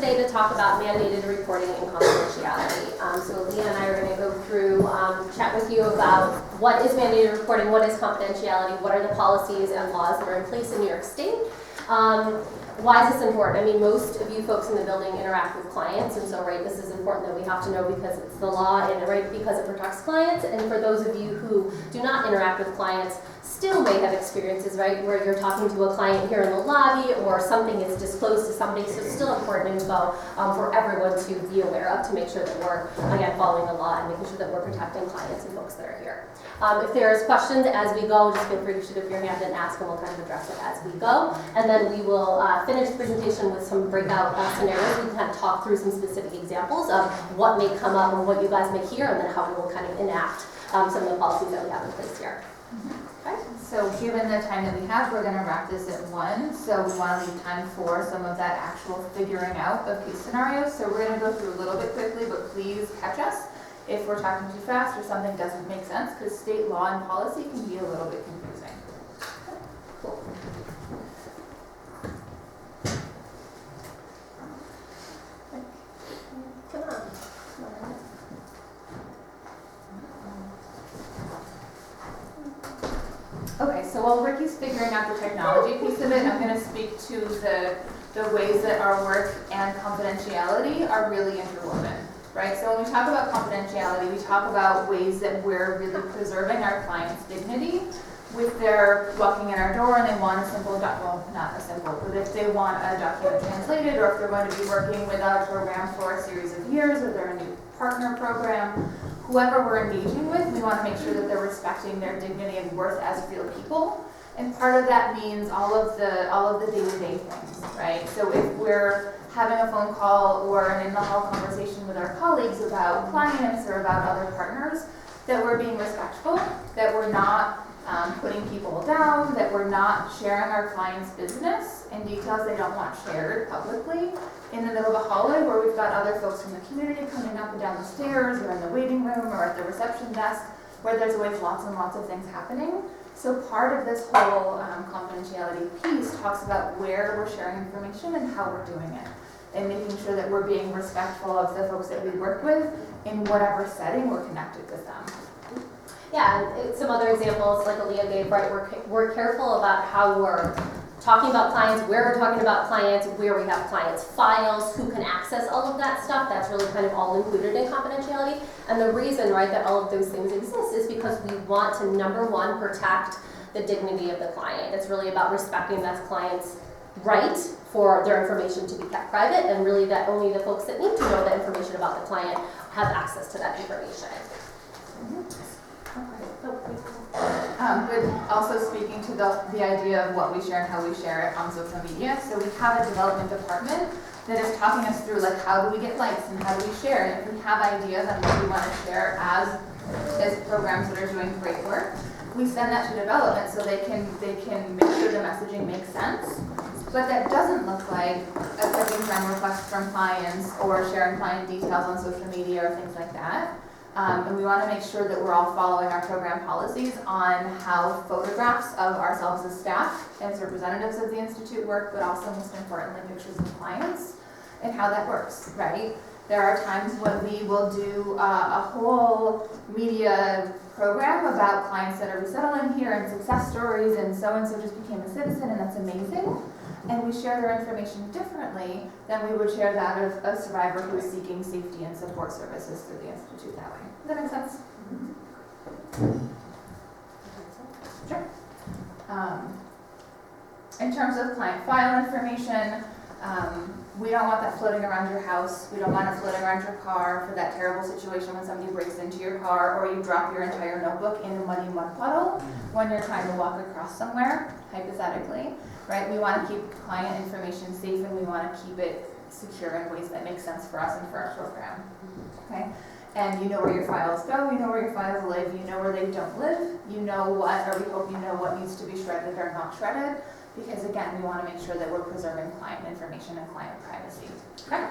today to talk about mandated reporting and confidentiality. So Leah and I are going to go through, chat with you about what is mandated reporting, what is confidentiality, what are the policies and laws that are in place in New York State. Why is this important? I mean, most of you folks in the building interact with clients, and so, right, this is important that we have to know because it's the law and, right, because it protects clients. And for those of you who do not interact with clients, still may have experiences, right, where you're talking to a client here in the lobby or something is disclosed to somebody, so it's still important info for everyone to be aware of to make sure that we're, again, following the law and making sure that we're protecting clients and folks that are here. If there's questions as we go, just feel free to shoot up your hand and ask, and we'll kind of address it as we go. And then we will finish the presentation with some breakout scenarios. We can kind of talk through some specific examples of what may come up or what you guys may hear, and then how we will kind of enact some of the policies that we have in place here. Okay. So given the time that we have, we're going to wrap this at 1. So we want to leave time for some of that actual figuring out of case scenarios. So we're going to go through a little bit quickly, but please catch us if we're talking too fast or something doesn't make sense, because state law and policy can be a little bit confusing. Cool. Come on. Okay, so while Ricky's figuring out the technology piece of it, I'm going to speak to the ways that our work and confidentiality are really interwoven, right? So when we talk about confidentiality, we talk about ways that we're really preserving our clients' dignity with their walking in our door and they want a simple, well, not a simple, but if they want a document translated, or if they're going to be working with our program for a series of years, or they're a new partner program, whoever we're engaging with, we want to make sure that they're respecting their dignity and worth as real people. And part of that means all of the day-to-day things, right? So if we're having a phone call or an in-the-hall conversation with our colleagues about clients or about other partners, that we're being respectful, that we're not putting people down, that we're not sharing our clients' business in details they don't want shared publicly in the middle of a hallway where we've got other folks from the community coming up and down the stairs or in the waiting room or at the reception desk where there's always lots and lots of things happening. So part of this whole confidentiality piece talks about where we're sharing information and how we're doing it, and making sure that we're being respectful of the folks that we work with in whatever setting we're connected with them. Yeah, and some other examples like Aaliyah gave, right, we're careful about how we're talking about clients, where we're talking about clients, where we have clients' files, who can access all of that stuff. That's really kind of all included in confidentiality. And the reason, right, that all of those things exist is because we want to, number one, protect the dignity of the client. It's really about respecting that client's right for their information to be kept private, and really that only the folks that need to know the information about the client have access to that information. But also speaking to the idea of what we share and how we share it on social media. So we have a development department that is talking us through, like, how do we get likes and how do we share? And if we have ideas on what we want to share as programs that are doing great work, we send that to development so they can make sure the messaging makes sense. But that doesn't look like accepting friend requests from clients or sharing client details on social media or things like that. And we want to make sure that we're all following our program policies on how photographs of ourselves as staff, as representatives of the Institute work, but also most importantly pictures of clients and how that works, right? There are times when we will do a whole media program about clients that are resettling here and success stories, and so just became a citizen, and that's amazing. And we share their information differently than we would share that of a survivor who is seeking safety and support services through the Institute that way. Does that make sense? Sure. In terms of client file information, we don't want that floating around your house. We don't want it floating around your car for that terrible situation when somebody breaks into your car or you drop your entire notebook in a muddy mud puddle when you're trying to walk across somewhere, hypothetically, right? We want to keep client information safe, and we want to keep it secure in ways that make sense for us and for our program, okay? And you know where your files go, you know where your files live, you know where they don't live, you know what, or we hope you know what needs to be shredded or not shredded, because again, we want to make sure that we're preserving client information and client privacy. Okay?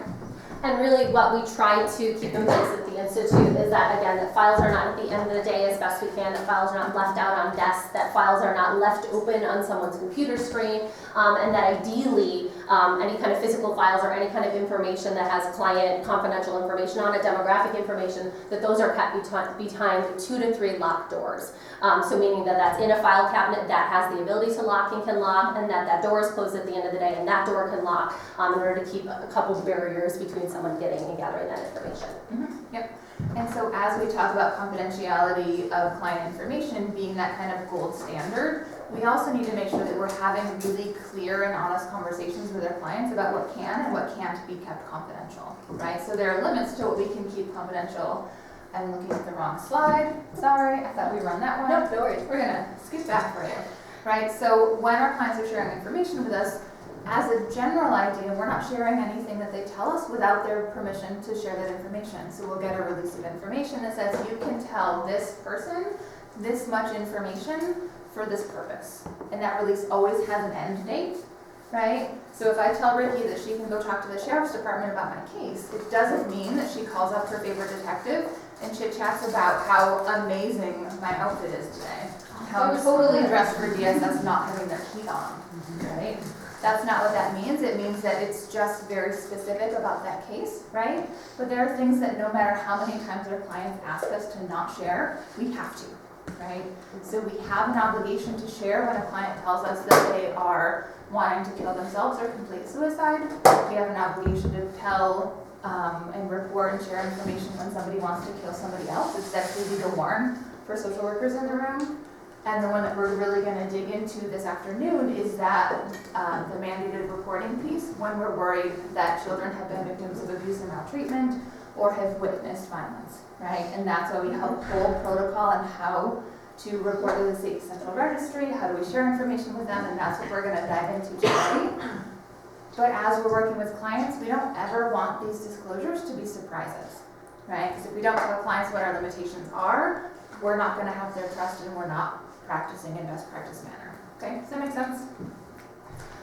And really what we try to keep in place at the Institute is that, again, that files are not at the end of the day as best we can, that files are not left out on desks, that files are not left open on someone's computer screen, and that ideally any kind of physical files or any kind of information that has client confidential information on it, demographic information, that those are kept behind 2 to 3 locked doors. So meaning that that's in a file cabinet that has the ability to lock and can lock, and that door is closed at the end of the day and that door can lock in order to keep a couple of barriers between someone getting and gathering that information. Mm-hmm. Yep. And so as we talk about confidentiality of client information being that kind of gold standard, we also need to make sure that we're having really clear and honest conversations with our clients about what can and what can't be kept confidential, right? So there are limits to what we can keep confidential. I'm looking at the wrong slide. Sorry, I thought we run that one. No worries. We're gonna skip back for you, right? So when our clients are sharing information with us, as a general idea, we're not sharing anything that they tell us without their permission to share that information. So we'll get a release of information that says you can tell this person this much information for this purpose. And that release always has an end date, right? So if I tell Ricky that she can go talk to the sheriff's department about my case, it doesn't mean that she calls up her favorite detective and chit-chats about how amazing my outfit is today. How I'm totally dressed for DSS not having their heat on, right? That's not what that means. It means that it's just very specific about that case, right? But there are things that no matter how many times our clients ask us to not share, we have to, right? So we have an obligation to share when a client tells us that they are wanting to kill themselves or complete suicide. We have an obligation to tell and report and share information when somebody wants to kill somebody else. It's definitely legal warn for social workers in the room. And the one that we're really going to dig into this afternoon is that the mandated reporting piece when we're worried that children have been victims of abuse and maltreatment or have witnessed violence, right? And that's why we have a whole protocol on how to report to the state central registry, how do we share information with them, and that's what we're going to dive into today. But as we're working with clients, we don't ever want these disclosures to be surprises, right? Because if we don't tell clients what our limitations are, we're not going to have their trust and we're not practicing in best practice manner. Okay, does that make sense?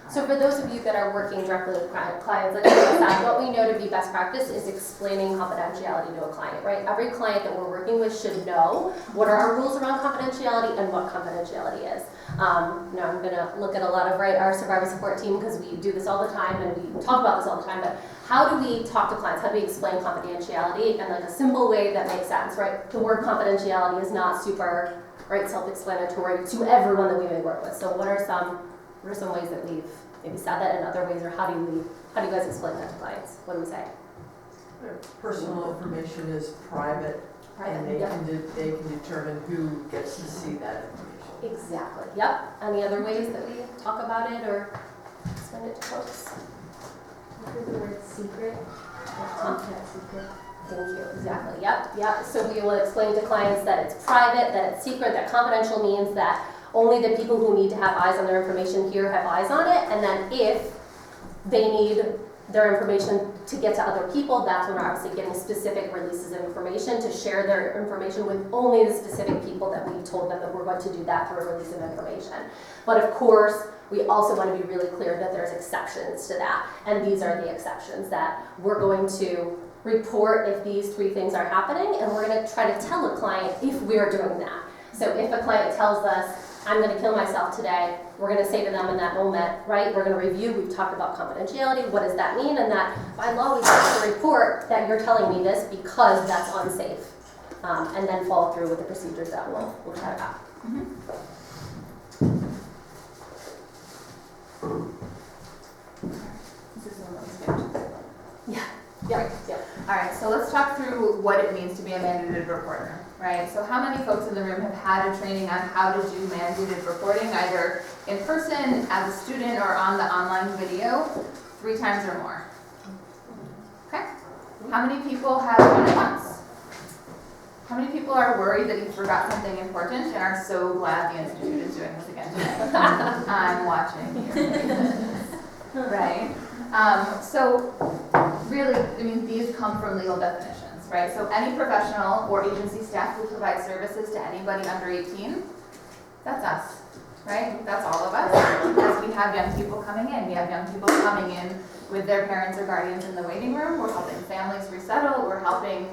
So for those of you that are working directly with clients, like that, what we know to be best practice is explaining confidentiality to a client, right? Every client that we're working with should know what are our rules around confidentiality and what confidentiality is. I'm going to look at a lot of our survivor support team because we do this all the time and we talk about this all the time, but how do we talk to clients? How do we explain confidentiality in like a simple way that makes sense, right? The word confidentiality is not super, right, self-explanatory to everyone that we may work with. So what are some ways that we've maybe said that in other ways, or how do you guys explain that to clients? What do we say? Their personal information is private, and they can determine who gets to see that information. Exactly. Yep. Any other ways that we talk about it or explain it to folks? What is the word secret? Top secret. Thank you. Exactly. Yep. So we will explain to clients that it's private, that it's secret, that confidential means that only the people who need to have eyes on their information here have eyes on it, and then if they need their information to get to other people, that's when we're obviously getting specific releases of information to share their information with only the specific people that we've told them that we're going to do that through a release of information. But of course, we also want to be really clear that there's exceptions to that, and these are the exceptions that we're going to report if these 3 things are happening, and we're going to try to tell a client if we're doing that. So if a client tells us, I'm going to kill myself today, we're going to say to them in that moment, right, we're going to review, we've talked about confidentiality, what does that mean, and that by law we have to report that you're telling me this because that's unsafe, and then follow through with the procedures that we'll chat about. This is the one we skipped. Yeah. All right, so let's talk through what it means to be a mandated reporter, right? So how many folks in the room have had a training on how to do mandated reporting, either in person, as a student, or on the online video, 3 times or more? Okay. How many people have done it once? How many people are worried that you forgot something important and are so glad the Institute is doing this again today? I'm watching your faces, right? So really, I mean, these come from legal definitions, right? So any professional or agency staff who provides services to anybody under 18, that's us, right? That's all of us, because we have young people coming in. We have young people coming in with their parents or guardians in the waiting room. We're helping families resettle. We're helping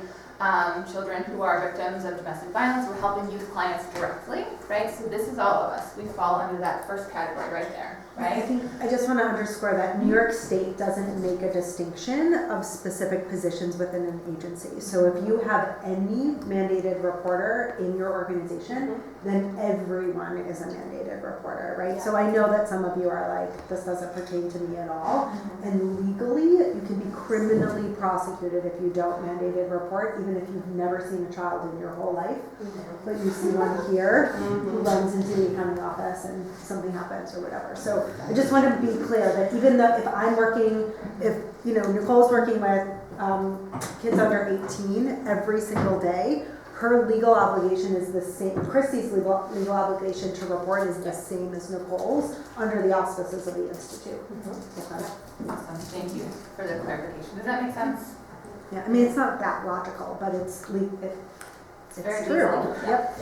children who are victims of domestic violence. We're helping youth clients directly. right? So this is all of us. We fall under that first category right there, right? I just want to underscore that New York State doesn't make a distinction of specific positions within an agency. So if you have any mandated reporter in your organization, then everyone is a mandated reporter, right? So I know that some of you are like, this doesn't pertain to me at all. And legally, you can be criminally prosecuted if you don't mandated report, even if you've never seen a child in your whole life. But you see one here who runs into the accounting office and something happens or whatever. So I just want to be clear that even though if I'm working, if Nicole's working with kids under 18 every single day, her legal obligation is the same. Christy's legal obligation to report is the same as Nicole's under the auspices of the institute. Okay. Awesome, thank you for the clarification. Does that make sense? Yeah, I mean it's not that logical, but it's very true. easy. Yep.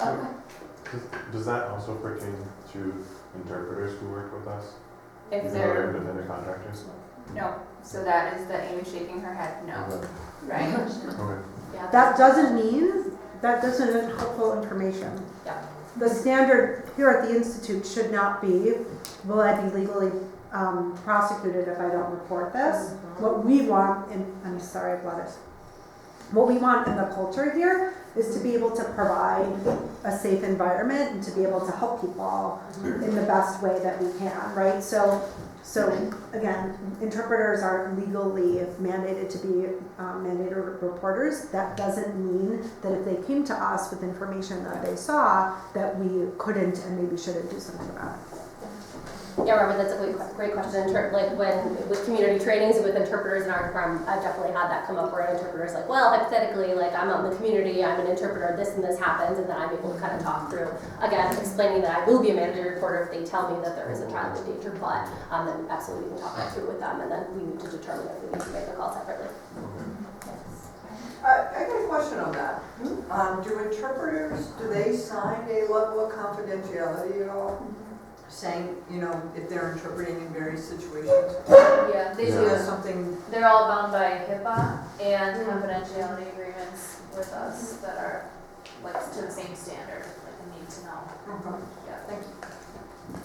Okay. Does that also pertain to interpreters who work with us? If Even though they're they're, independent contractors? no, so that is the Amy shaking her head, no, Okay. right? Okay. Yeah. That doesn't mean that isn't helpful information. Yeah. The standard here at the institute should not be, will I be legally prosecuted if I don't report this? What we want, and I'm sorry, Gladys. What we want in the culture here is to be able to provide a safe environment and to be able to help people in the best way that we can, right? So again, interpreters are legally mandated to be mandated reporters. That doesn't mean that if they came to us with information that they saw, that we couldn't and maybe shouldn't do something about it. Yeah, Robert, that's a great question. Like when with community trainings and with interpreters in our department, I've definitely had that come up where an interpreter's like, well, hypothetically, like I'm out in the community, I'm an interpreter, this and this happens, and then I'm able to kind of talk through, again, explaining that I will be a mandated reporter if they tell me that there is a child in danger, but then absolutely we can talk that through with them, and then we need to determine if we need to make a call separately. I got a question on that. Do interpreters, do they sign a level of confidentiality at all? Saying, if they're interpreting in various situations? Yeah, they Is do. that something? They're all bound by HIPAA and confidentiality agreements with us that are like to the same standard, like a need to know. Okay. Yeah. Thank you.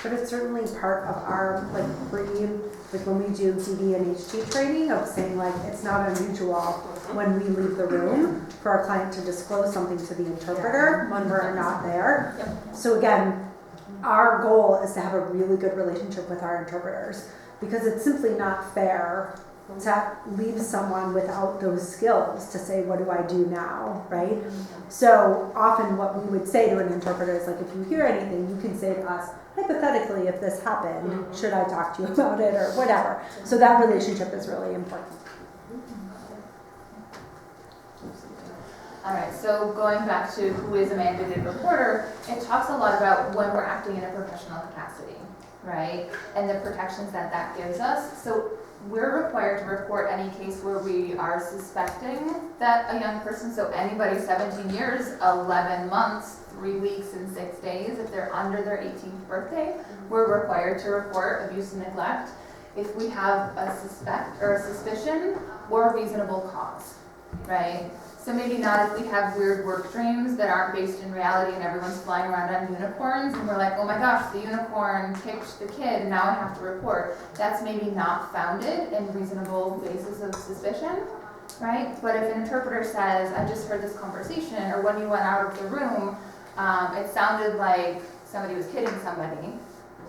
But it's certainly part of our when we do DD and HT training of saying like it's not unusual when we leave the room for our client to disclose something to the interpreter when we're not there. So again, our goal is to have a really good relationship with our interpreters because it's simply not fair to leave someone without those skills to say, what do I do now, right? So often what we would say to an interpreter is like, if you hear anything, you can say to us, hypothetically, if this happened, should I talk to you about it or whatever? So that relationship is really important. All right, so going back to who is a mandated reporter, it talks a lot about when we're acting in a professional capacity, right? And the protections that that gives us. So we're required to report any case where we are suspecting that a young person, so anybody 17 years, 11 months, 3 weeks and 6 days, if they're under their 18th birthday, we're required to report abuse and neglect if we have a suspect or a suspicion or a reasonable cause, right? So maybe not if we have weird work dreams that aren't based in reality and everyone's flying around on unicorns and we're like, oh my gosh, the unicorn kicked the kid and now I have to report. That's maybe not founded in reasonable basis of suspicion, right? But if an interpreter says, I just heard this conversation, or when you went out of the room, it sounded like somebody was hitting somebody,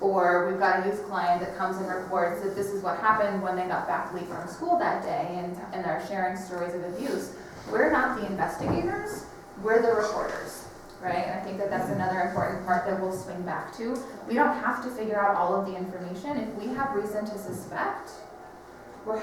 or we've got a youth client that comes and reports that this is what happened when they got back late from school that day and are sharing stories of abuse. We're not the investigators, we're the reporters, right? And I think that that's another important part that we'll swing back to. We don't have to figure out all of the information. If we have reason to suspect, we're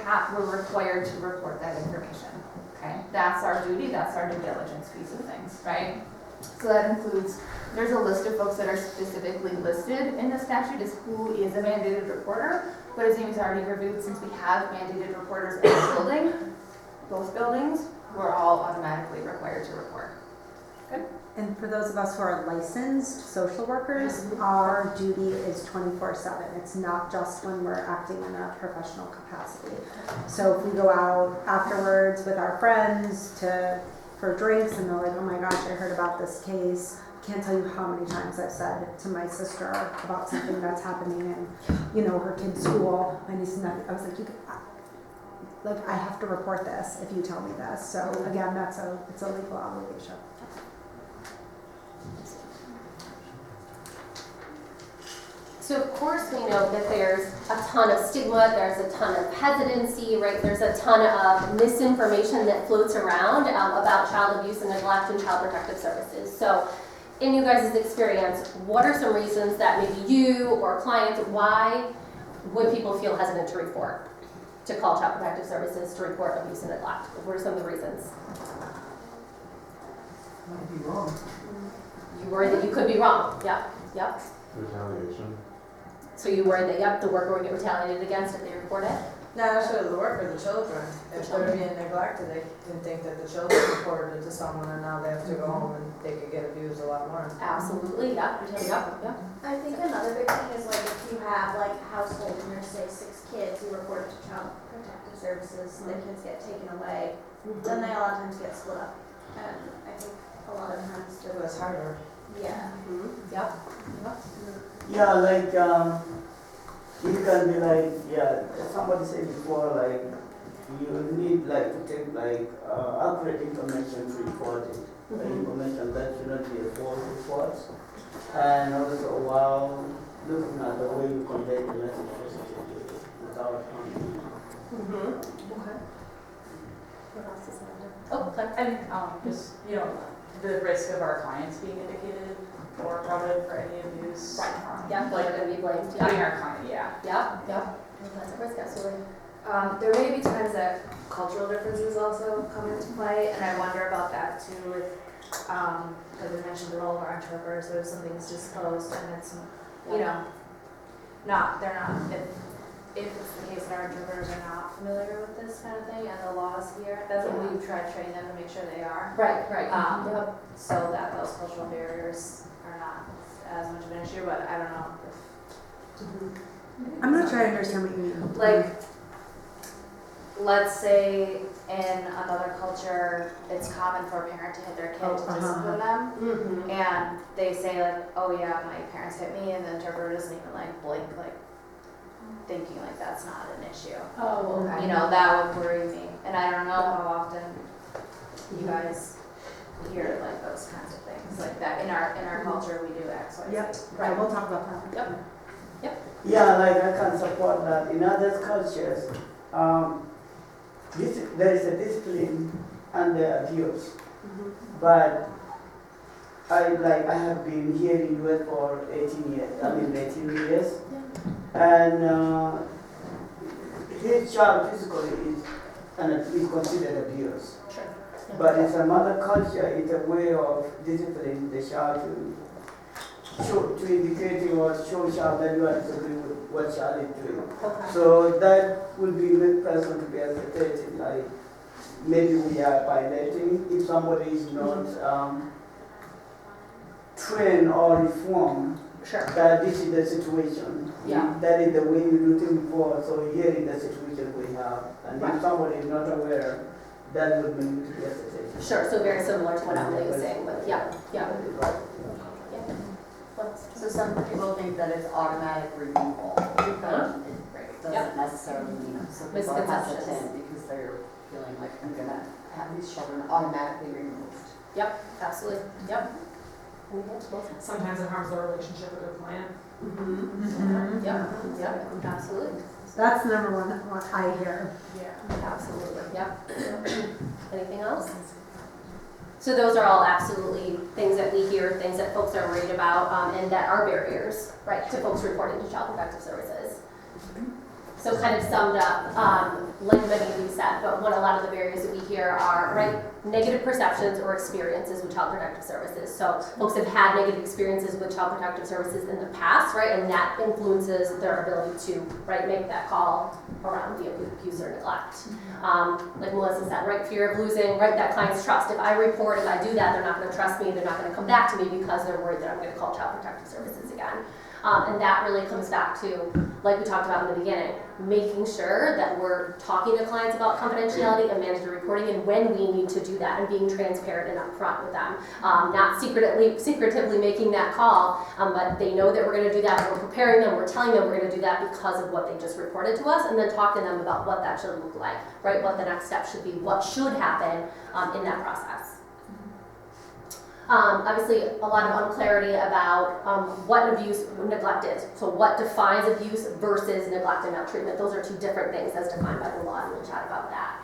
required to report that information, okay? That's our duty, that's our due diligence piece of things, right? So that includes, there's a list of folks that are specifically listed in the statute as who is a mandated reporter, but as Amy's already reviewed, since we have mandated reporters in the building, both buildings, we're all automatically required to report. Good. And for those of us who are licensed social workers, our duty is 24/7. It's not just when we're acting in a professional capacity. So if we go out afterwards with our friends to for drinks and they're like, oh my gosh, I heard about this case. Can't tell you how many times I've said to my sister about something that's happening in, you know, her kid's school. My niece and nephew, I was like, I have to report this if you tell me this. So again, it's a legal obligation. So of course we know that there's a ton of stigma, there's a ton of hesitancy, right? There's a ton of misinformation that floats around about child abuse and neglect and child protective services. So in you guys' experience, what are some reasons that maybe you or clients, why would people feel hesitant to report, to call child protective services to report abuse and neglect? What are some of the reasons? Might be wrong. You worry that you could be wrong. Yep. Retaliation. So you worry that, the worker would get retaliated against if they report it? Not necessarily the worker, the children. If they're being neglected, they can think that the children reported it to someone and now they have to go home and they could get abused a lot more. Absolutely, yep. I think another big thing is like if you have like a household and there's say 6 kids, you report it to Child Protective Services, the kids get taken away, then they a lot of times get split up. And I think a lot of times It was harder. yeah. Yep. Yeah, like, you can be like, yeah, somebody said before, like, you need like to take like accurate information to report it. Information that should not be a false report. And also while looking at the way you convey the message positively without Okay. What else is there? Oh, Claire. And just, you know, the risk of our clients being indicated or promoted for any abuse. Right. Yeah, Like, they're gonna be blamed. putting Yeah. our client, yeah. Yep. That's a risk, absolutely. There may be times that cultural differences also come into play, and I wonder about that too with, like we mentioned, the role of our interpreters, so if something's disclosed and it's, you know, they're not, if it's the case that our interpreters are not familiar with this kind of thing and the laws here, that's what we try to train them to make sure they are. Right. Yep. So that those cultural barriers are not as much of an issue, but I don't know if I'm not sure I understand what you mean. like, let's say in another culture, it's common for a parent to hit their kid to discipline them, Mm-hmm. and they say like, oh yeah, my parents hit me, and the interpreter doesn't even like blink, like thinking like that's not an issue. Oh, okay. You know, that would worry me, and I don't know how often you guys hear like those kinds of things, like that in our culture we do X, Y, Z. Yep, right, we'll talk about that. Yep. Yeah, like I can support that. In other cultures, there is a discipline and the abuse. But I have been here in US for 18 years. And his child physically is considered abuse. Sure. But in some other culture, it's a way of disciplining the child to indicate or show child that you are disagree with what child is doing. Okay. So that will be the person to be hesitating, like maybe we are violating if somebody is not trained or informed Sure. that this is the situation. Yeah. That is the way you do things before, so here is the situation we have. And Right. if somebody is not aware, that would mean to be hesitating. Sure. So very similar to what Emily was saying, but yeah. So some people think that it's automatic removal. It Yep. doesn't necessarily mean it. Some people are Misconceptions. hesitant because they're feeling like I'm gonna have these children automatically removed. Yep. Absolutely. Yep. Sometimes it harms the relationship with their client. Mm-hmm. Yep. Absolutely. That's number one what I hear. Yeah. Absolutely. Yep. Anything else? So those are all absolutely things that we hear, things that folks are worried about, and that are barriers, right, to folks reporting to Child Protective Services. So kind of summed up, like many of you said, but what a lot of the barriers that we hear are, right, negative perceptions or experiences with Child Protective Services. So folks have had negative experiences with Child Protective Services in the past, right, and that influences their ability to, right, make that call around the abuse or neglect. Like Melissa said, right, fear of losing, right, that client's trust. If I report, if I do that, they're not going to trust me, they're not going to come back to me because they're worried that I'm going to call Child Protective Services again. And that really comes back to, like we talked about in the beginning, making sure that we're talking to clients about confidentiality and mandatory reporting and when we need to do that and being transparent and upfront with them. Not secretively making that call, but they know that we're going to do that. We're preparing them, we're telling them we're going to do that because of what they just reported to us, and then talking to them about what that should look like, right? What the next step should be, what should happen in that process. Obviously, a lot of unclarity about what abuse or neglect is. So what defines abuse versus neglect and maltreatment. Those are two different things as defined by the law, and we'll chat about that.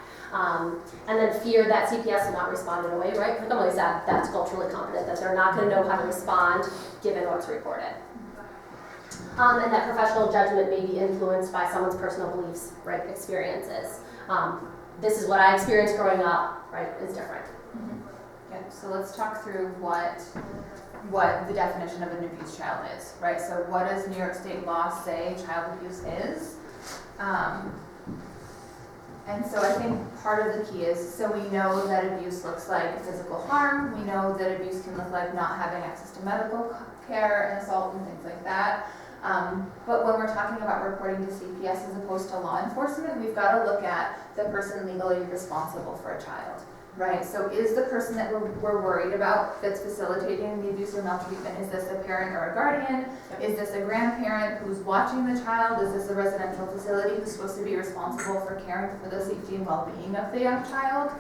And then fear that CPS will not respond in a way, right? Like Emily said, that's culturally competent, that they're not going to know how to respond given what's reported. And that professional judgment may be influenced by someone's personal beliefs, right, experiences. This is what I experienced growing up, right, is different. Yeah, so let's talk through what the definition of an abused child is, right? So what does New York State law say child abuse is? And so I think part of the key is, so we know that abuse looks like physical harm, we know that abuse can look like not having access to medical care and assault and things like that. But when we're talking about reporting to CPS as opposed to law enforcement, we've got to look at the person legally responsible for a child. Right, so is the person that we're worried about that's facilitating the abuse or maltreatment, is this a parent or a guardian? Is this a grandparent who's watching the child? Is this a residential facility who's supposed to be responsible for caring for the safety and well-being of the young child?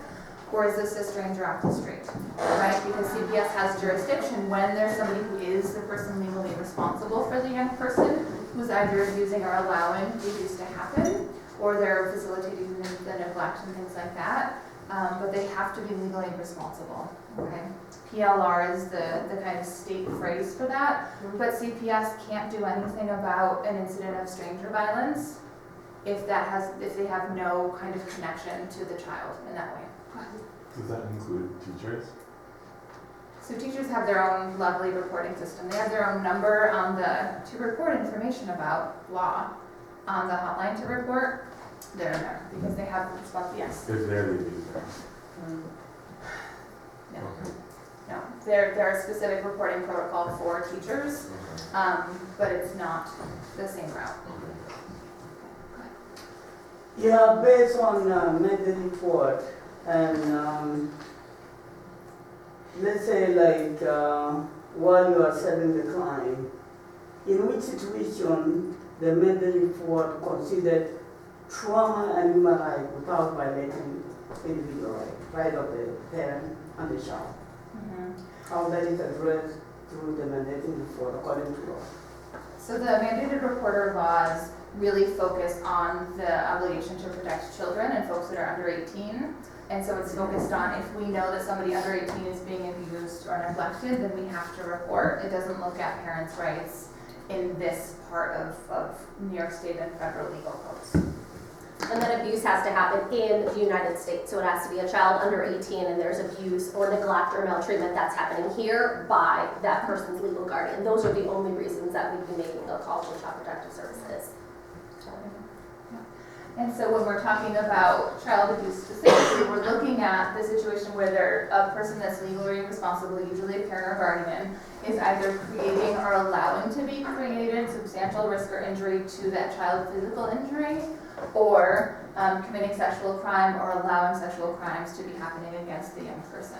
Or is this a stranger off the street, right? Because CPS has jurisdiction when there's somebody who is the person legally responsible for the young person who's either abusing or allowing the abuse to happen, or they're facilitating the neglect and things like that. But they have to be legally responsible, okay? PLR is the kind of state phrase for that, but CPS can't do anything about an incident of stranger violence if they have no kind of connection to the child in that way. Does that include teachers? So teachers have their own lovely reporting system. They have their own number on to report information about law on the hotline to report. They're in there because they have responsibility. Yes. If they're the abuser. No. Okay. No. There are specific reporting protocol for teachers, but it's not the same route. Yeah, based on the report, and let's say like while you are selling the client, in which situation the medical report considered trauma and human right without violating individual right of the parent and the child. How that is addressed through the mandated report according to law. So the mandated reporter laws really focus on the obligation to protect children and folks that are under 18. And so it's focused on if we know that somebody under 18 is being abused or neglected, then we have to report. It doesn't look at parents' rights in this part of New York State and federal legal codes. And that abuse has to happen in the United States. So it has to be a child under 18 and there's abuse or neglect or maltreatment that's happening here by that person's legal guardian. Those are the only reasons that we'd be making a call to Child Protective Services. And so when we're talking about child abuse specifically, we're looking at the situation where a person that's legally responsible, usually a parent or guardian, is either creating or allowing to be created substantial risk or injury to that child's physical injury, or committing sexual crime or allowing sexual crimes to be happening against the young person,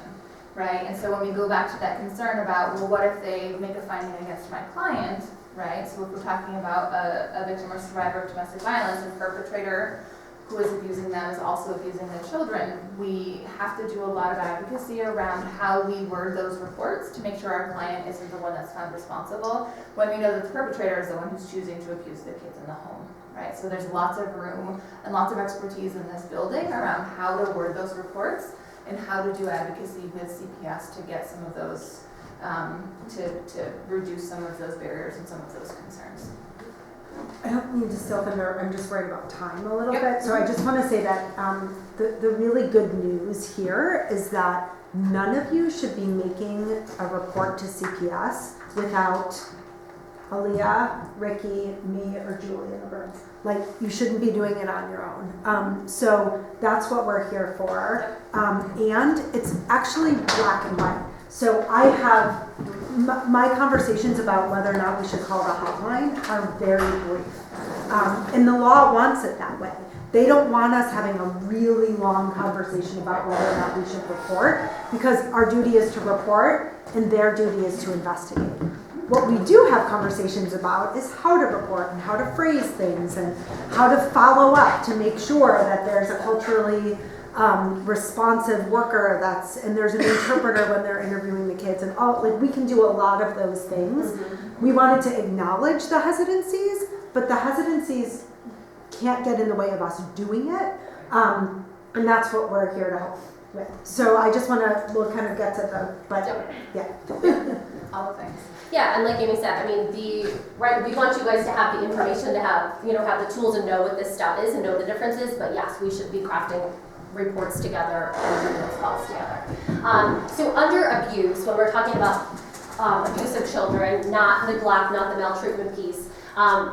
right? And so when we go back to that concern about, well, what if they make a finding against my client, right? So if we're talking about a victim or survivor of domestic violence, and perpetrator who is abusing them is also abusing the children, we have to do a lot of advocacy around how we word those reports to make sure our client isn't the one that's found responsible when we know that the perpetrator is the one who's choosing to abuse the kids in the home, right? So there's lots of room and lots of expertise in this building around how to word those reports and how to do advocacy with CPS to get some of those to reduce some of those barriers and some of those concerns. I don't need to steal thunder, I'm just worried about time a little bit. So I just want to say that the really good news here is that none of you should be making a report to CPS without Aaliyah, Ricky, me, or Julie in the room. Like, you shouldn't be doing it on your own. So that's what we're here for. And it's actually black and white. So I have, my conversations about whether or not we should call the hotline are very brief. And the law wants it that way. They don't want us having a really long conversation about whether or not we should report, because our duty is to report and their duty is to investigate. What we do have conversations about is how to report and how to phrase things and how to follow up to make sure that there's a culturally responsive worker and there's an interpreter when they're interviewing the kids and all, like we can do a lot of those things. We wanted to acknowledge the hesitancies, but the hesitancies can't get in the way of us doing it. And that's what we're here to help with. So I just we'll kind of get to All the things. Yeah, and like Amy said, I mean, we want you guys to have the information to have the tools and know what this stuff is and know the differences, but yes, we should be crafting reports together and doing those calls together. So under abuse, when we're talking about abuse of children, not neglect, not the maltreatment piece,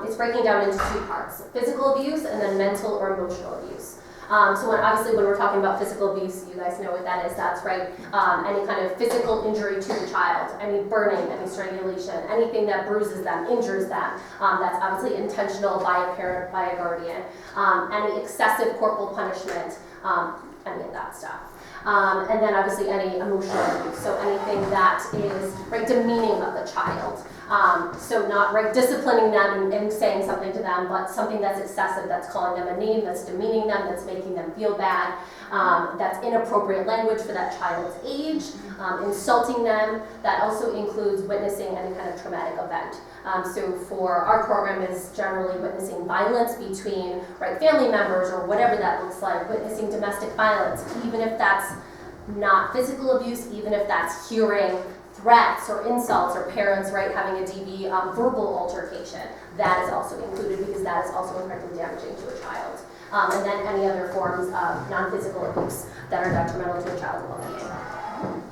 it's breaking down into two parts: physical abuse and then mental or emotional abuse. So when we're talking about physical abuse, you guys know what that is. That's right. Any kind of physical injury to the child, any burning, any strangulation, anything that bruises them, injures them. That's obviously intentional by a parent, by a guardian. Any excessive corporal punishment, any of that stuff. And then obviously any emotional abuse. So anything that is demeaning of the child. So not disciplining them and saying something to them, but something that's excessive, that's calling them a name, that's demeaning them, that's making them feel bad, that's inappropriate language for that child's age, insulting them. That also includes witnessing any kind of traumatic event. So for our program is generally witnessing violence between family members or whatever that looks like, witnessing domestic violence, even if that's not physical abuse, even if that's hearing threats or insults or parents having a DV verbal altercation. That is also included because that is also incredibly damaging to a child. And then any other forms of non-physical abuse that are detrimental to a child's well-being.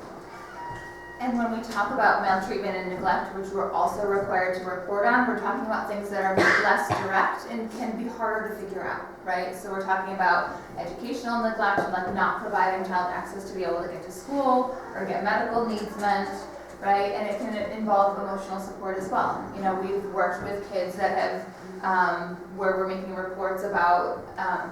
And when we talk about maltreatment and neglect, which we're also required to report on, we're talking about things that are less direct and can be harder to figure out, right? So we're talking about educational neglect, like not providing child access to be able to get to school or get medical needs met, right? And it can involve emotional support as well. We've worked with kids that have, where we're making reports about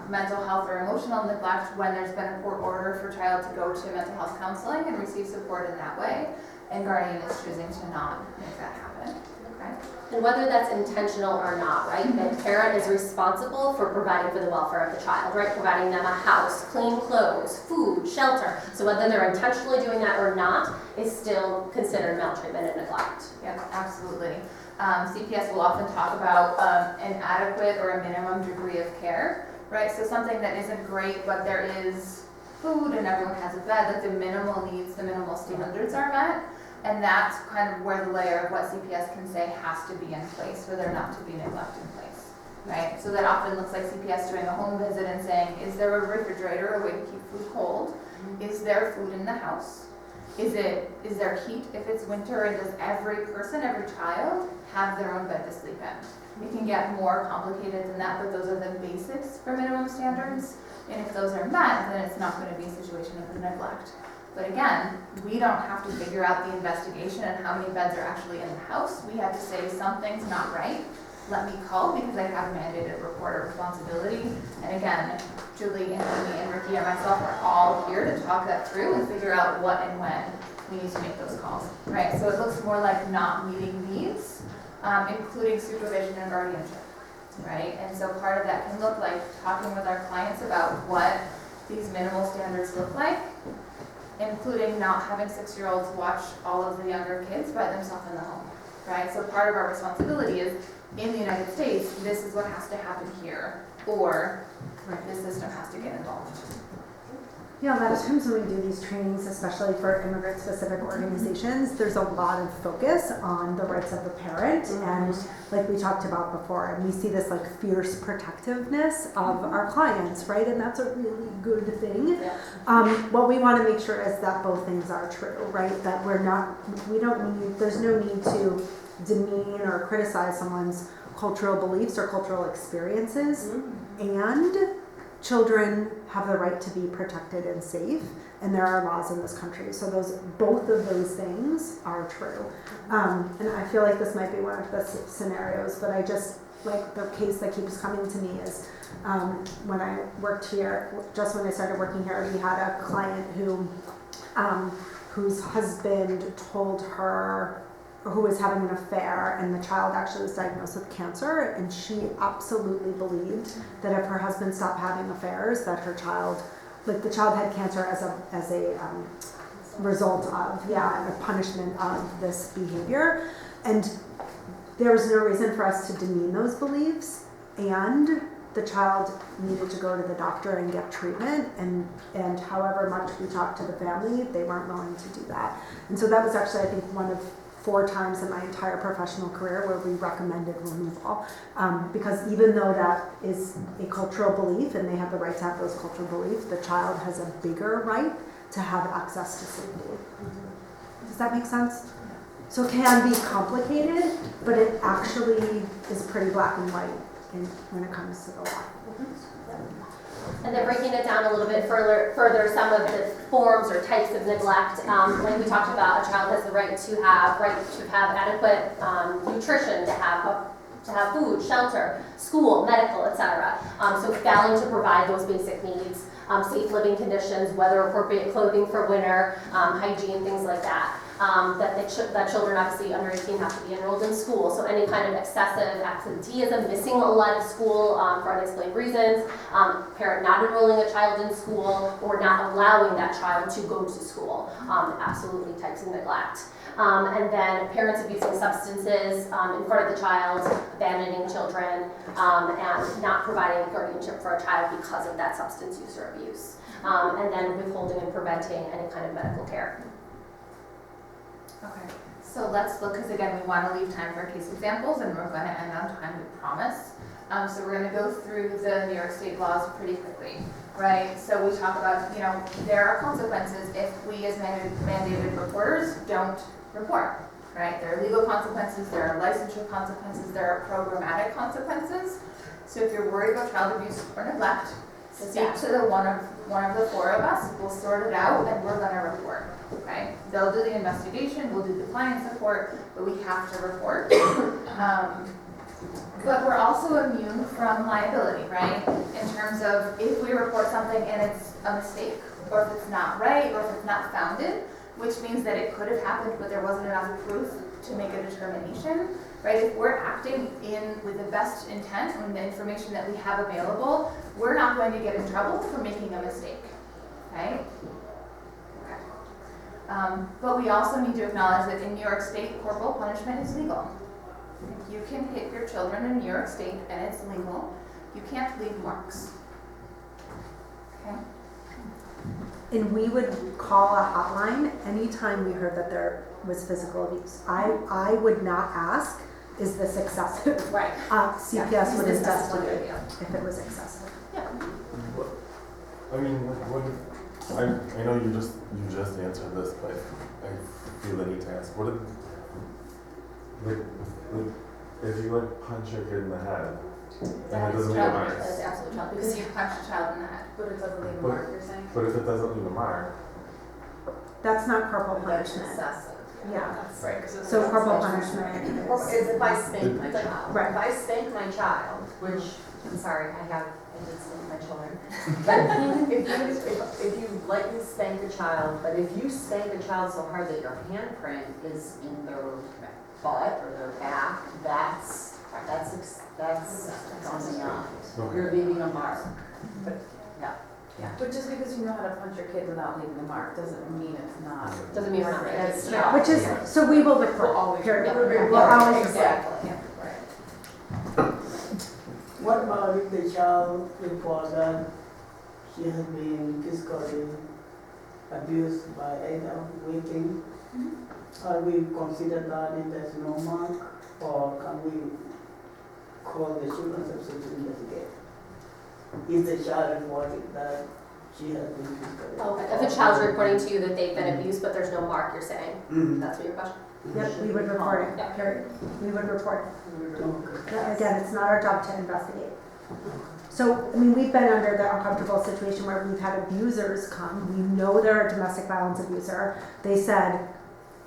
mental health or emotional neglect when there's been a court order for child to go to mental health counseling and receive support in that way, and guardian is choosing to not make that happen, okay? And whether that's intentional or not, the parent is responsible for providing for the welfare of the child, providing them a house, clean clothes, food, shelter. So whether they're intentionally doing that or not is still considered maltreatment and neglect. Yep, absolutely. CPS will often talk about an adequate or a minimum degree of care, right? So something that isn't great, but there is food and everyone has a bed, that the minimal needs, the minimal standards are met. And that's kind of where the layer of what CPS can say has to be in place for there not to be neglect in place, right? So that often looks like CPS doing a home visit and saying, is there a refrigerator, a way to keep food cold? Is there food in the house? Is there heat if it's winter, and does every person, every child have their own bed to sleep in? It can get more complicated than that, but those are the basics for minimum standards. And if those are met, then it's not going to be a situation of neglect. But again, we don't have to figure out the investigation and how many beds are actually in the house. We have to say something's not right. Let me call because I have a mandated reporter responsibility. And again, Julie and Amy and Ricky and myself are all here to talk that through and figure out what and when we need to make those calls, right? So it looks more like not meeting needs, including supervision and guardianship, right? And so part of that can look like talking with our clients about what these minimal standards look like, including not having 6-year-olds watch all of the younger kids by themselves in the home, right? So part of our responsibility is, in the United States, this is what has to happen here, or the system has to get involved. Yeah, a lot of times when we do these trainings, especially for immigrant-specific organizations, there's a lot of focus on the rights of the parent, and like we talked about before, and we see this fierce protectiveness of our clients, right? And that's a really good thing. Yeah. What we want to make sure is that both things are true, right? That there's no need to demean or criticize someone's cultural beliefs or cultural experiences and children have the right to be protected and safe, and there are laws in this country. So both of those things are true. And I feel like this might be one of the scenarios, but I just, like, the case that keeps coming to me is when I worked here, just when I started working here, we had a client whose husband told her, who was having an affair, and the child actually was diagnosed with cancer, and she absolutely believed that if her husband stopped having affairs, that her child, like, the child had cancer as a result of, a punishment of this behavior. And there was no reason for us to demean those beliefs, and the child needed to go to the doctor and get treatment, and however much we talked to the family, they weren't willing to do that. And so that was actually, I think, one of 4 times in my entire professional career where we recommended removal. Because even though that is a cultural belief, and they have the right to have those cultural beliefs, the child has a bigger right to have access to safety. Does that make sense? So it can be complicated, but it actually is pretty black and white when it comes to the law. And then breaking it down a little bit further, some of the forms or types of neglect, like we talked about, a child has the right to have adequate nutrition, to have food, shelter, school, medical, etc. So failing to provide those basic needs, safe living conditions, weather appropriate clothing for winter, hygiene, things like that. That children obviously under 18 have to be enrolled in school. So any kind of excessive absenteeism, missing a lot of school for unexplained reasons, parent not enrolling a child in school, or not allowing that child to go to school, absolutely types of neglect. And then parents abusing substances in front of the child, abandoning children, and not providing guardianship for a child because of that substance use or abuse. And then withholding and preventing any kind of medical care. Okay, so let's look, because again, we want to leave time for case examples, and we're going to end on time, we promise. So we're going to go through the New York State laws pretty quickly, right? So we talk about, there are consequences if we as mandated reporters don't report, right? There are legal consequences, there are licensure consequences, there are programmatic consequences. So if you're worried about child abuse or neglect, speak to the one of the 4 of us, we'll sort it out, and we're going to report. Okay, they'll do the investigation, we'll do the client support, but we have to report. But we're also immune from liability, right? In terms of if we report something and it's a mistake, or if it's not right, or if it's not founded, which means that it could have happened but there wasn't enough proof to make a determination, right? If we're acting with the best intent and the information that we have available, we're not going to get in trouble for making a mistake, right? But we also need to acknowledge that in New York State, corporal punishment is legal. If you can hit your children in New York State and it's legal, you can't leave marks. Okay? And we would call a hotline anytime we heard that there was physical abuse. I would not ask, is this excessive? Right. CPS would investigate if it was excessive. Yeah. I mean, I know you just answered this, but I feel the need to ask. What if you punch your kid in the head and it doesn't leave a mark? That's absolute child Because abuse. you punched a child in the head. But it doesn't leave a mark, you're saying? But if it doesn't leave a mark, That's not corporal That's punishment. excessive. Yeah. Right, because it's. So corporal punishment is, If I spank my child. Right. If I spank my child, which, I'm sorry, I did spank my children. But if you let me spank a child, but if you spank a child so hard that your handprint is in their butt or their back, that's going beyond. Okay. You're leaving a mark. But, But just because you know how to punch your kid without leaving the mark doesn't mean it's not. Doesn't mean we're not making That's it. not- which is, so we will report. We'll always Period. report. We'll always report. Exactly. What about if the child reports that she has been physically abused by either whipping? Are we consider that if there's no mark, or can we call the children's services to investigate? Is the child reporting that she has been physically? Okay. If a child's reporting to you that they've been abused, but there's no mark, you're saying? Mhm. That's what your question? Yep, we would report it. Yeah. Period. We would report it. Okay. Again, it's not our job to investigate. So, I mean, we've been under the uncomfortable situation where we've had abusers come. We know they're a domestic violence abuser. They said,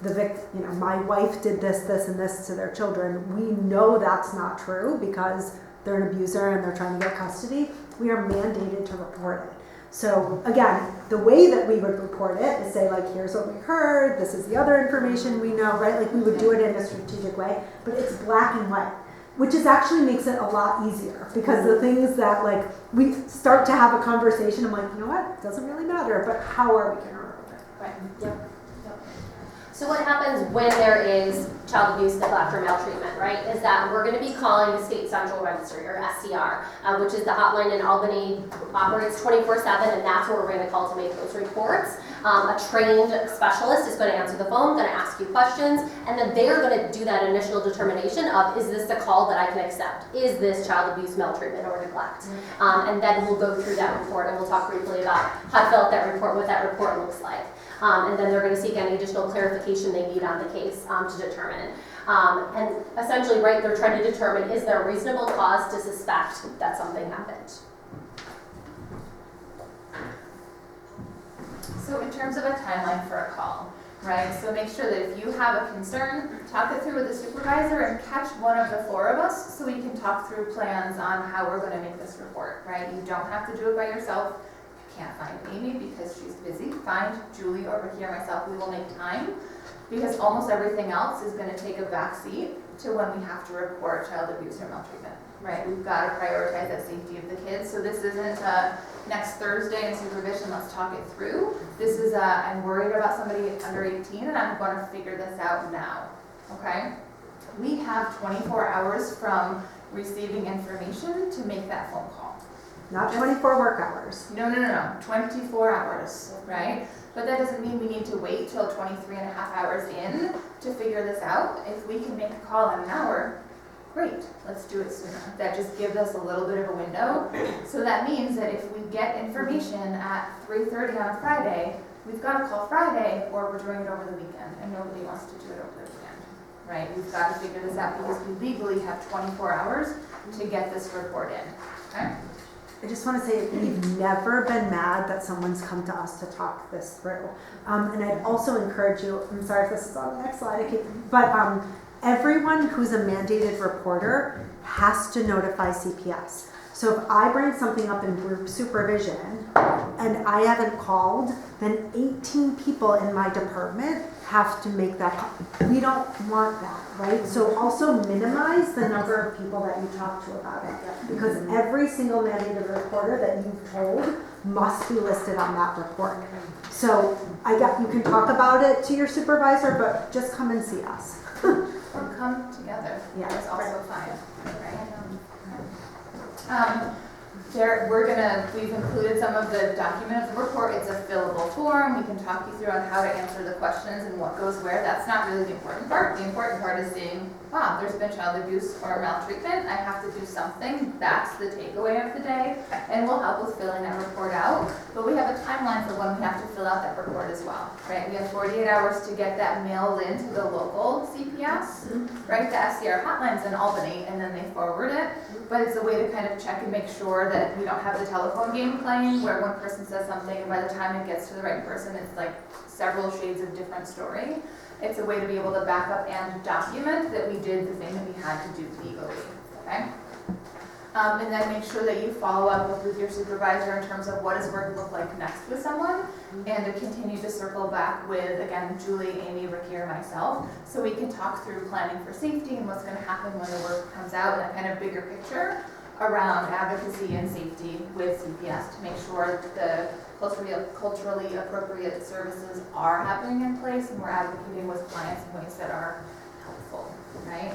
my wife did this, this, and this to their children. We know that's not true because they're an abuser and they're trying to get custody. We are mandated to report it. So again, the way that we would report it is say like, here's what we heard, this is the other information we know, right? Like we would do it in a strategic way, but it's black and white, which is actually makes it a lot easier because the things that like, we start to have a conversation, I'm like, you know what, it doesn't really matter, but how are we gonna report it? Right. Yep. So what happens when there is child abuse, neglect, or maltreatment, right, is that we're going to be calling the State Central Registry, or SCR, which is the hotline in Albany, operates 24/7, and that's where we're going to call to make those reports. A trained specialist is going to answer the phone, going to ask you questions, and then they're going to do that initial determination of, is this a call that I can accept? Is this child abuse, maltreatment, or neglect? And then we'll go through that report, and we'll talk briefly about how to fill out that report, what that report looks like. And then they're going to seek any additional clarification they need on the case to determine. And essentially, right, they're trying to determine, is there a reasonable cause to suspect that something happened? So in terms of a timeline for a call, right? So make sure that if you have a concern, talk it through with the supervisor and catch one of the four of us so we can talk through plans on how we're going to make this report, right? You don't have to do it by yourself. Can't find Amy because she's busy, find Julie over here, myself, we will make time because almost everything else is going to take a back seat to when we have to report child abuse or maltreatment, right? We've got to prioritize the safety of the kids. So this isn't next Thursday in supervision, let's talk it through. This is I'm worried about somebody under 18 and I'm going to figure this out now, okay? We have 24 hours from receiving information to make that phone call. Not 24 work hours. No, 24 hours, right? But that doesn't mean we need to wait till 23 and a half hours in to figure this out. If we can make a call in an hour, great, let's do it sooner. That just gives us a little bit of a window. So that means that if we get information at 3:30 on a Friday, we've got to call Friday or we're doing it over the weekend and nobody wants to do it over the weekend, right? We've got to figure this out because we legally have 24 hours to get this report in, okay? I just want to say we've never been mad that someone's come to us to talk this through. And I'd also encourage you, I'm sorry if this is on the next slide, but everyone who's a mandated reporter has to notify CPS. So if I bring something up in group supervision and I haven't called, then 18 people in my department have to make that call. We don't want that, right? So also minimize the number of people that you talk to about it, because every single mandated reporter that you've told must be listed on that report. So you can talk about it to your supervisor, but just come and see us. Or come together. Yeah. That's also fine, right? We've included some of the document of the report. It's a fillable form. We can talk you through on how to answer the questions and what goes where. That's not really the important part. The important part is saying, wow, there's been child abuse or maltreatment. I have to do something. That's the takeaway of the day. And we'll help with filling that report out. But we have a timeline for when we have to fill out that report as well, right? We have 48 hours to get that mailed into the local CPS, right? The SCR hotline's in Albany, and then they forward it. But it's a way to kind of check and make sure that we don't have the telephone game playing where one person says something and by the time it gets to the right person, it's like several shades of different story. It's a way to be able to back up and document that we did the thing that we had to do legally, okay? And then make sure that you follow up with your supervisor in terms of what does work look like next with someone, and to continue to circle back with, again, Julie, Amy, Ricky, or myself, so we can talk through planning for safety and what's going to happen when the work comes out, and a kind of bigger picture around advocacy and safety with CPS to make sure that the culturally appropriate services are happening in place and we're advocating with clients in ways that are helpful, right?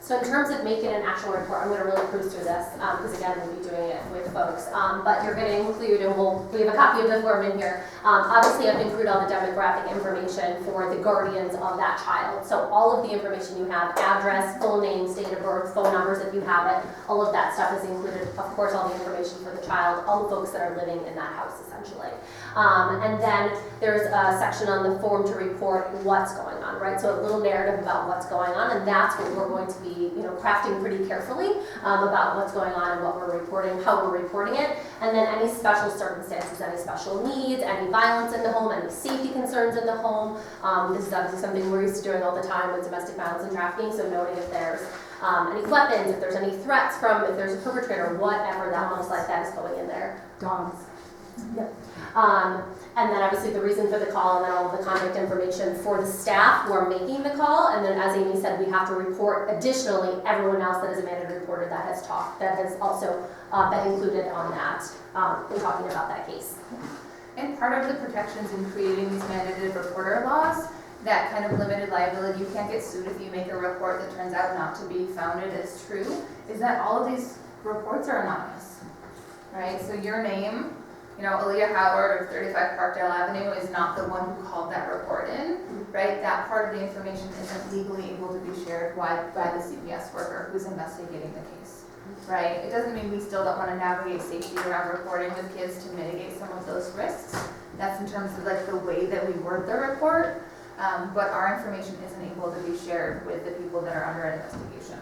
So in terms of making an actual report, I'm going to really cruise through this because again, we'll be doing it with folks. But you're going to include, and we have a copy of the form in here. Obviously, I've included all the demographic information for the guardians of that child. So all of the information you have, address, full name, date of birth, phone numbers if you have it, all of that stuff is included. Of course, all the information for the child, all the folks that are living in that house essentially. And then there's a section on the form to report what's going on, right? So a little narrative about what's going on, and that's what we're going to be be, crafting pretty carefully about what's going on and what we're reporting, how we're reporting it, and then any special circumstances, any special needs, any violence in the home, any safety concerns in the home. This is obviously something we're used to doing all the time with domestic violence and trafficking, so noting if there's any weapons, if there's any threats if there's a perpetrator, whatever that looks like, that is going in there. Dogs. Yep. And then obviously the reason for the call and then all of the contact information for the staff who are making the call. And then as Amy said, we have to report additionally everyone else that is a mandated reporter that has also been included on that in talking about that case. And part of the protections in creating these mandated reporter laws, that kind of limited liability, you can't get sued if you make a report that turns out not to be founded as true, is that all of these reports are anonymous, right? So your name, Aaliyah Howard of 35 Parkdale Avenue is not the one who called that report in, right? That part of the information isn't legally able to be shared by the CPS worker who's investigating the case, right? It doesn't mean we still don't want to navigate safety around reporting with kids to mitigate some of those risks. That's in terms of like the way that we word the report, but our information isn't able to be shared with the people that are under investigation.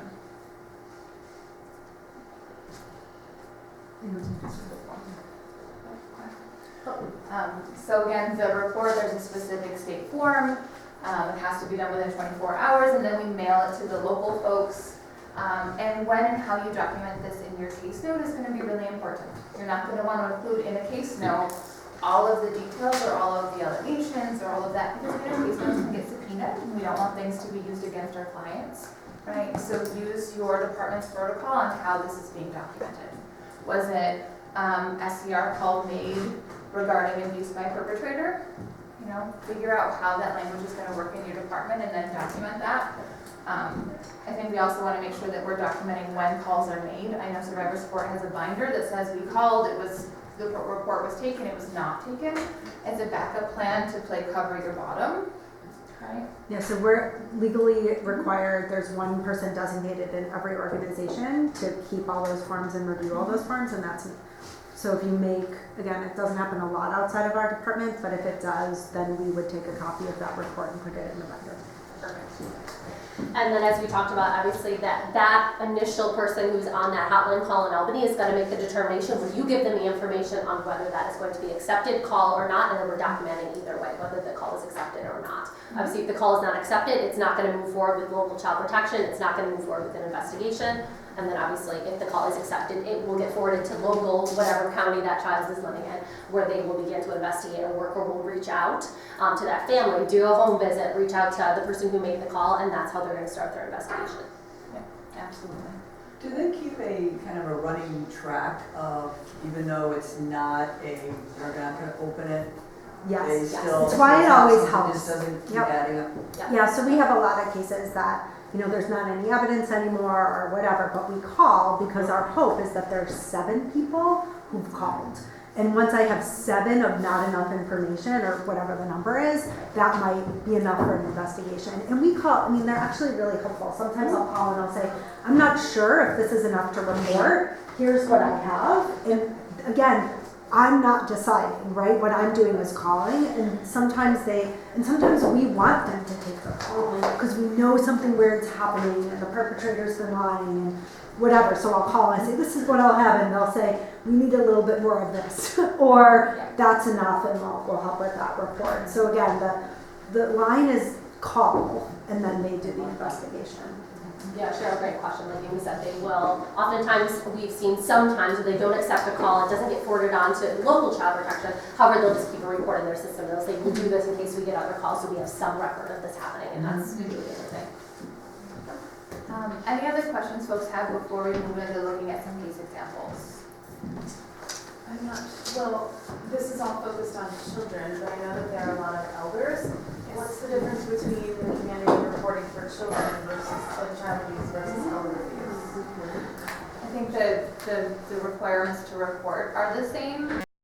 So again, the report, there's a specific state form. It has to be done within 24 hours, and then we mail it to the local folks. And when and how you document this in your case note is going to be really important. You're not going to want to include in a case note all of the details or all of the allegations or all of that, because case notes can get subpoenaed, and we don't want things to be used against our clients, right? So use your department's protocol on how this is being documented. Was it SCR call made regarding abuse by perpetrator? Figure out how that language is going to work in your department and then document that. I think we also want to make sure that we're documenting when calls are made. I know Survivor Support has a binder that says we called, the report was taken, it was not taken. It's a backup plan to play cover your bottom. Right. Yeah, so we're legally required, there's one person designated in every organization to keep all those forms and review all those forms, and that's me. So if you make, again, it doesn't happen a lot outside of our department, but if it does, then we would take a copy of that report and put it in the binder. Perfect. And then as we talked about, obviously that initial person who's on that hotline call in Albany is going to make the determination when you give them the information on whether that is going to be accepted call or not, and then we're documenting either way, whether the call is accepted or not. Obviously, if the call is not accepted, it's not going to move forward with local child protection, it's not going to move forward with an investigation, and then obviously if the call is accepted, it will get forwarded to local, whatever county that child is living in, where they will begin to investigate or work, or will reach out to that family, do a home visit, reach out to the person who made the call, and that's how they're going to start their investigation. Yeah, absolutely. Do they keep a kind of a running track of, even though it's not they're not going to open it? Yes, They yes. still, That's why it always something helps. just doesn't keep Yep. adding up. Yeah, so we have a lot of cases that, there's not any evidence anymore or whatever, but we call because our hope is that there's 7 people who've called. And once I have 7 of not enough information or whatever the number is, that might be enough for an investigation. And we call, they're actually really helpful. Sometimes I'll call and I'll say, I'm not sure if this is enough to report. Here's what I have. And again, I'm not deciding, right? What I'm doing is calling, and sometimes we want them to take the call because we know something weird's happening and the perpetrator's been lying and whatever. So I'll call and I say, this is what I'll have, and they'll say, we need a little bit more of this, or that's enough, and we'll help with that report. So again, the line is call, and then they do the investigation. Yeah, Cheryl, great question. Like Amy said, they will. Oftentimes, we've seen sometimes where they don't accept a call, it doesn't get forwarded on to local child protection. However, they'll just keep a report in their system. They'll say, we'll do this in case we get other calls, so we have some record of this happening, and that's usually a good thing. Any other questions folks have before we move into looking at some case examples? This is all focused on children, but I know that there are a lot of elders. What's the difference between the mandated reporting for children versus child abuse versus elder abuse? I think the requirements to report are the same.